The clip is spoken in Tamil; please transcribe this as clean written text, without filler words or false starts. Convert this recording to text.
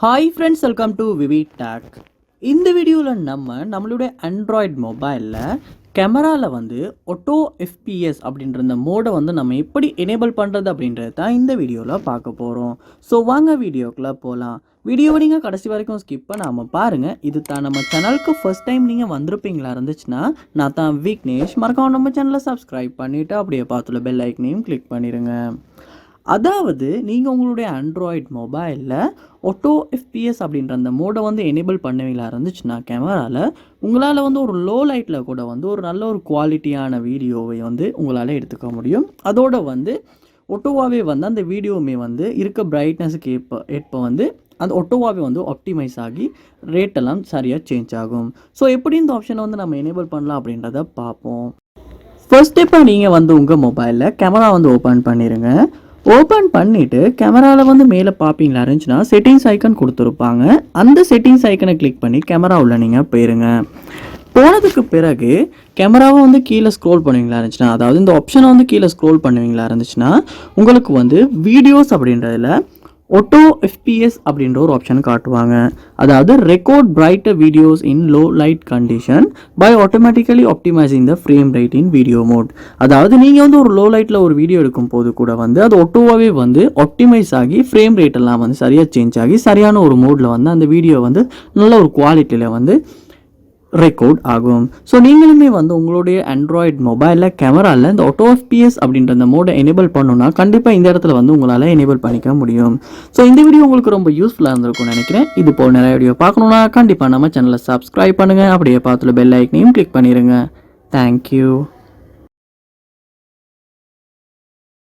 Hi friends, welcome to VividTech. இந்த வீடியோவில் நம்மளுடைய ஆண்ட்ராய்டு மொபைலில் கேமராவில் வந்து ஆட்டோ FPS அப்படின்ற இந்த மோடை வந்து நம்ம எப்படி எனேபிள் பண்ணுறது அப்படின்றது தான் இந்த வீடியோவில் பார்க்க போகிறோம். ஸோ வாங்க வீடியோக்குள்ளே போகலாம். வீடியோவை நீங்கள் கடைசி வரைக்கும் ஸ்கிப் பண்ணாமல் பாருங்கள். இது தான் நம்ம சேனலுக்கு ஃபர்ஸ்ட் டைம் நீங்கள் வந்திருப்பீங்களா இருந்துச்சுன்னா நான் தான் விக்னேஷ். மறக்காம நம்ம சேனலை சப்ஸ்கிரைப் பண்ணிவிட்டு அப்படியே பார்த்துள்ள பெல் ஐக்கனையும் கிளிக் பண்ணிடுங்க. அதாவது நீங்கள் உங்களுடைய ஆண்ட்ராய்டு மொபைலில் ஆட்டோ FPS அப்படின்ற அந்த மோடை வந்து எனேபிள் பண்ணுவீங்களா இருந்துச்சுன்னா கேமராவில் உங்களால் வந்து ஒரு லோ லைட்டில் கூட வந்து ஒரு நல்ல ஒரு குவாலிட்டியான வீடியோவை வந்து உங்களால் எடுத்துக்க முடியும். அதோட வந்து ஒட்டோவாகவே வந்து அந்த வீடியோவுமே வந்து இருக்க பிரைட்னஸுக்கு ஏற்ப வந்து அந்த ஒட்டோவாகவே வந்து ஆப்டிமைஸ் ஆகி ரேட்டெல்லாம் சரியாக சேஞ்ச் ஆகும். ஸோ எப்படி இந்த ஆப்ஷனை வந்து நம்ம எனேபிள் பண்ணலாம் அப்படின்றத பார்ப்போம். ஃபர்ஸ்ட் ஸ்டெப்பாக நீங்கள் வந்து உங்கள் மொபைலில் கேமரா வந்து ஓப்பன் பண்ணிடுங்க. ஓப்பன் பண்ணிவிட்டு கேமராவில் வந்து மேலே பார்ப்பீங்களா இருந்துச்சுன்னா செட்டிங்ஸ் ஐக்கன் கொடுத்துருப்பாங்க. அந்த செட்டிங்ஸ் ஐக்கனை கிளிக் பண்ணி கேமரா உள்ள நீங்கள் போயிருங்க. போனதுக்கு பிறகு கேமராவை வந்து கீழே ஸ்க்ரோல் பண்ணுவீங்களா இருந்துச்சுன்னா, அதாவது இந்த ஆப்ஷனை வந்து கீழே ஸ்க்ரோல் பண்ணுவீங்களா இருந்துச்சுன்னா உங்களுக்கு வந்து வீடியோஸ் அப்படின்றதில் ஆட்டோ FPS அப்படின்ற ஒரு ஆப்ஷன் காட்டுவாங்க. அதாவது record brighter videos in low light condition by automatically optimising the frame rate in video mode. அதாவது நீங்கள் வந்து ஒரு லோ லைட்டில் ஒரு வீடியோ எடுக்கும் போது கூட வந்து அது ஆட்டோவாகவே வந்து ஆப்டிமைஸ் ஆகி ஃப்ரேம் ரேட் எல்லாம் வந்து சரியாக சேஞ்ச் ஆகி சரியான ஒரு மோடில் வந்து அந்த வீடியோ வந்து நல்ல ஒரு குவாலிட்டியில் வந்து ரெக்கார்ட் ஆகும். ஸோ நீங்களுமே வந்து உங்களுடைய ஆண்ட்ராய்டு மொபைலில் கேமராவில் இந்த ஆட்டோ FPS அப்படின்ற அந்த மோடை எனேபிள் பண்ணணும்னா கண்டிப்பாக இந்த இடத்துல வந்து உங்களால் எனேபிள் பண்ணிக்க முடியும். ஸோ இந்த வீடியோ உங்களுக்கு ரொம்ப யூஸ்ஃபுல்லாக இருந்திருக்கும்னு நினைக்கிறேன். இது போல் நிறைய வீடியோ பார்க்கணுன்னா கண்டிப்பாக நம்ம சேனலை சப்ஸ்கிரைப் பண்ணுங்கள். அப்படியே பார்த்துல பெல் ஐக்கனையும் கிளிக் பண்ணிடுங்க. தேங்க்யூ.